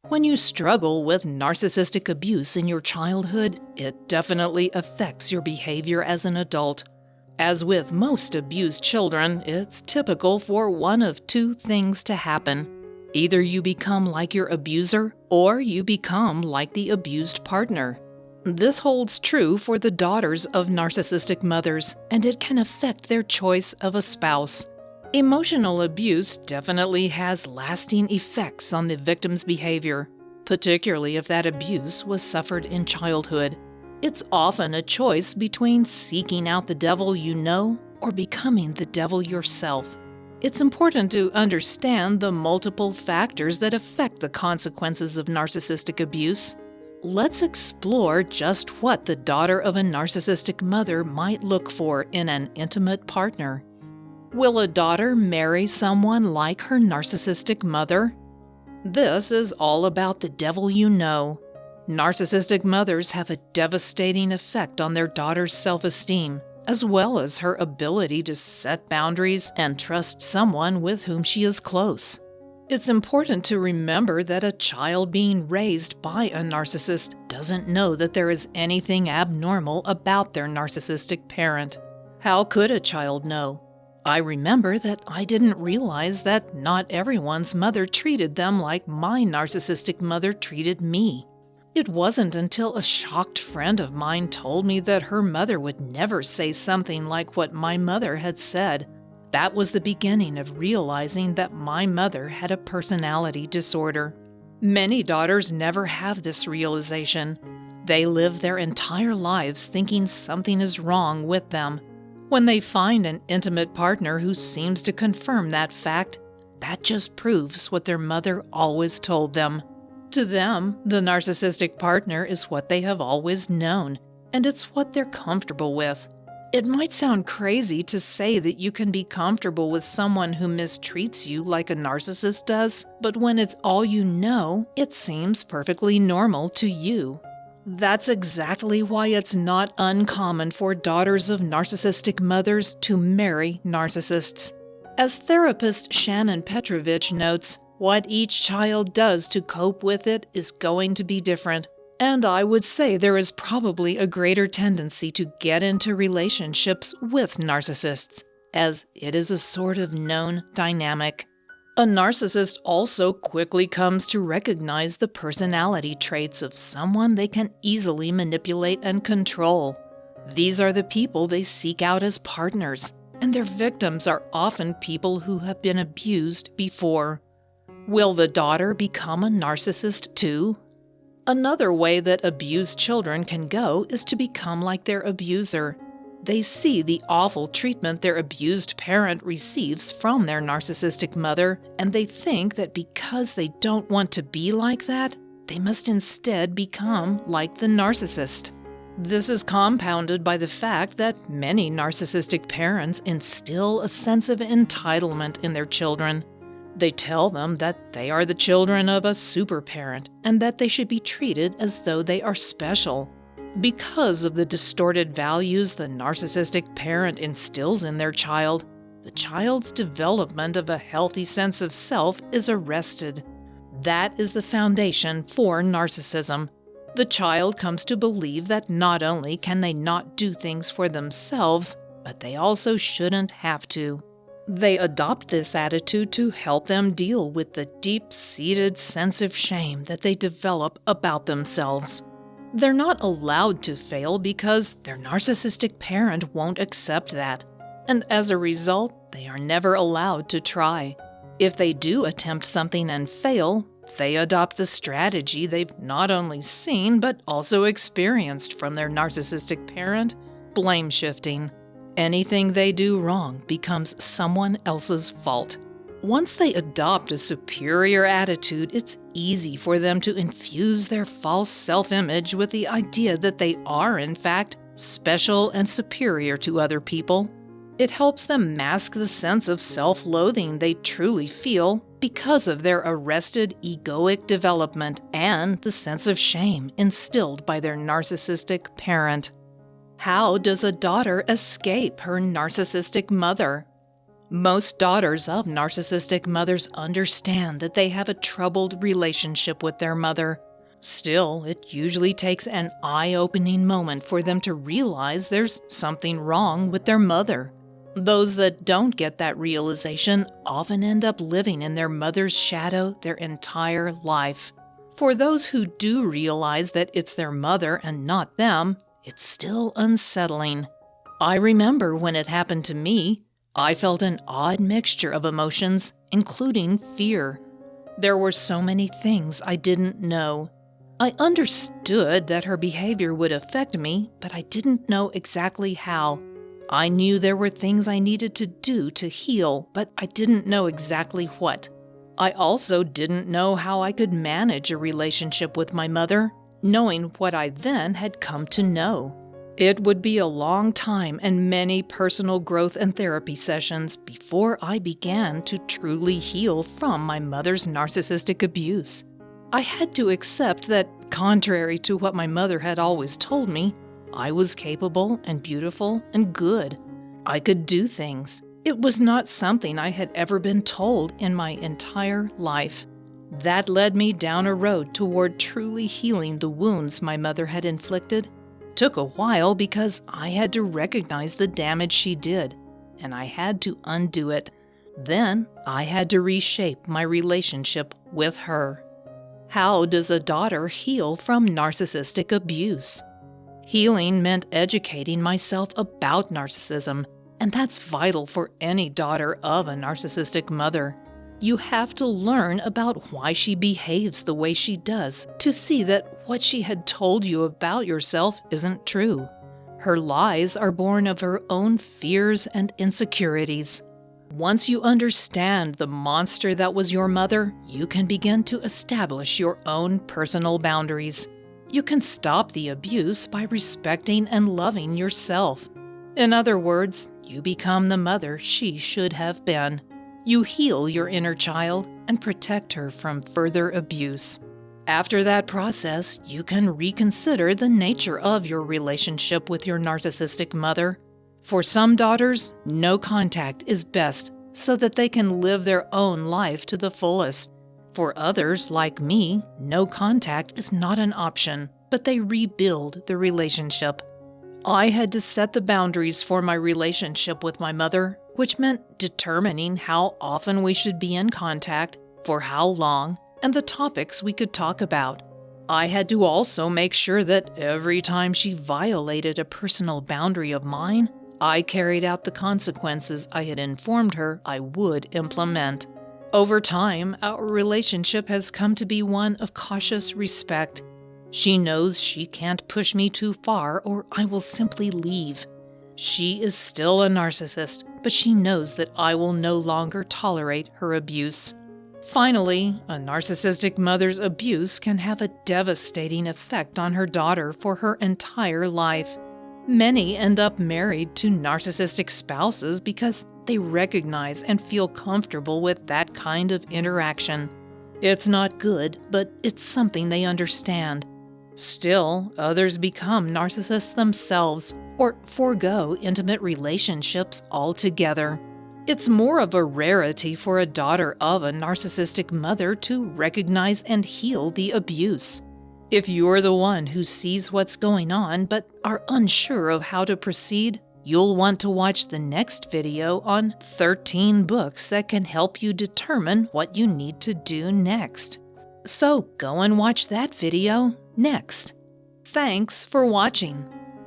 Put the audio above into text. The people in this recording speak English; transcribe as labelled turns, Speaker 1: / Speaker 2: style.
Speaker 1: When you struggle with narcissistic abuse in your childhood, it definitely affects your behavior as an adult. As with most abused children, it's typical for one of two things to happen. Either you become like your abuser, or you become like the abused partner. This holds true for the daughters of narcissistic mothers, and it can affect their choice of a spouse. Emotional abuse definitely has lasting effects on the victim's behavior, particularly if that abuse was suffered in childhood. It's often a choice between seeking out the devil you know or becoming the devil yourself. It's important to understand the multiple factors that affect the consequences of narcissistic abuse. Let's explore just what the daughter of a narcissistic mother might look for in an intimate partner. Will a daughter marry someone like her narcissistic mother? This is all about the devil you know. Narcissistic mothers have a devastating effect on their daughter's self-esteem, as well as her ability to set boundaries and trust someone with whom she is close. It's important to remember that a child being raised by a narcissist doesn't know that there is anything abnormal about their narcissistic parent. How could a child know? I remember that I didn't realize that not everyone's mother treated them like my narcissistic mother treated me. It wasn't until a shocked friend of mine told me that her mother would never say something like what my mother had said. That was the beginning of realizing that my mother had a personality disorder. Many daughters never have this realization. They live their entire lives thinking something is wrong with them. When they find an intimate partner who seems to confirm that fact, that just proves what their mother always told them. To them, the narcissistic partner is what they have always known, and it's what they're comfortable with. It might sound crazy to say that you can be comfortable with someone who mistreats you like a narcissist does, but when it's all you know, it seems perfectly normal to you. That's exactly why it's not uncommon for daughters of narcissistic mothers to marry narcissists. As therapist Shannon Petrovich notes, what each child does to cope with it is going to be different. And I would say there is probably a greater tendency to get into relationships with narcissists, as it is a sort of known dynamic. A narcissist also quickly comes to recognize the personality traits of someone they can easily manipulate and control. These are the people they seek out as partners, and their victims are often people who have been abused before. Will the daughter become a narcissist too? Another way that abused children can go is to become like their abuser. They see the awful treatment their abused parent receives from their narcissistic mother, and they think that because they don't want to be like that, they must instead become like the narcissist. This is compounded by the fact that many narcissistic parents instill a sense of entitlement in their children. They tell them that they are the children of a super parent and that they should be treated as though they are special. Because of the distorted values the narcissistic parent instills in their child, the child's development of a healthy sense of self is arrested. That is the foundation for narcissism. The child comes to believe that not only can they not do things for themselves, but they also shouldn't have to. They adopt this attitude to help them deal with the deep-seated sense of shame that they develop about themselves. They're not allowed to fail because their narcissistic parent won't accept that, and as a result, they are never allowed to try. If they do attempt something and fail, they adopt the strategy they've not only seen but also experienced from their narcissistic parent: blame shifting. Anything they do wrong becomes someone else's fault. Once they adopt a superior attitude, it's easy for them to infuse their false self-image with the idea that they are, in fact, special and superior to other people. It helps them mask the sense of self-loathing they truly feel because of their arrested egoic development and the sense of shame instilled by their narcissistic parent. How does a daughter escape her narcissistic mother? Most daughters of narcissistic mothers understand that they have a troubled relationship with their mother. Still, it usually takes an eye-opening moment for them to realize there's something wrong with their mother. Those that don't get that realization often end up living in their mother's shadow their entire life. For those who do realize that it's their mother and not them, it's still unsettling. I remember when it happened to me, I felt an odd mixture of emotions, including fear. There were so many things I didn't know. I understood that her behavior would affect me, but I didn't know exactly how. I knew there were things I needed to do to heal, but I didn't know exactly what. I also didn't know how I could manage a relationship with my mother, knowing what I then had come to know. It would be a long time and many personal growth and therapy sessions before I began to truly heal from my mother's narcissistic abuse. I had to accept that, contrary to what my mother had always told me, I was capable and beautiful and good. I could do things. It was not something I had ever been told in my entire life. That led me down a road toward truly healing the wounds my mother had inflicted. It took a while because I had to recognize the damage she did, and I had to undo it. Then I had to reshape my relationship with her. How does a daughter heal from narcissistic abuse? Healing meant educating myself about narcissism, and that's vital for any daughter of a narcissistic mother. You have to learn about why she behaves the way she does to see that what she had told you about yourself isn't true. Her lies are born of her own fears and insecurities. Once you understand the monster that was your mother, you can begin to establish your own personal boundaries. You can stop the abuse by respecting and loving yourself. In other words, you become the mother she should have been. You heal your inner child and protect her from further abuse. After that process, you can reconsider the nature of your relationship with your narcissistic mother. For some daughters, no contact is best so that they can live their own life to the fullest. For others, like me, no contact is not an option, but they rebuild the relationship. I had to set the boundaries for my relationship with my mother, which meant determining how often we should be in contact, for how long, and the topics we could talk about. I had to also make sure that every time she violated a personal boundary of mine, I carried out the consequences I had informed her I would implement. Over time, our relationship has come to be one of cautious respect. She knows she can't push me too far or I will simply leave. She is still a narcissist, but she knows that I will no longer tolerate her abuse. Finally, a narcissistic mother's abuse can have a devastating effect on her daughter for her entire life. Many end up married to narcissistic spouses because they recognize and feel comfortable with that kind of interaction. It's not good, but it's something they understand. Still, others become narcissists themselves or forego intimate relationships altogether. It's more of a rarity for a daughter of a narcissistic mother to recognize and heal the abuse. If you're the one who sees what's going on but are unsure of how to proceed, you'll want to watch the next video on 13 books that can help you determine what you need to do next. So go and watch that video next. Thanks for watching.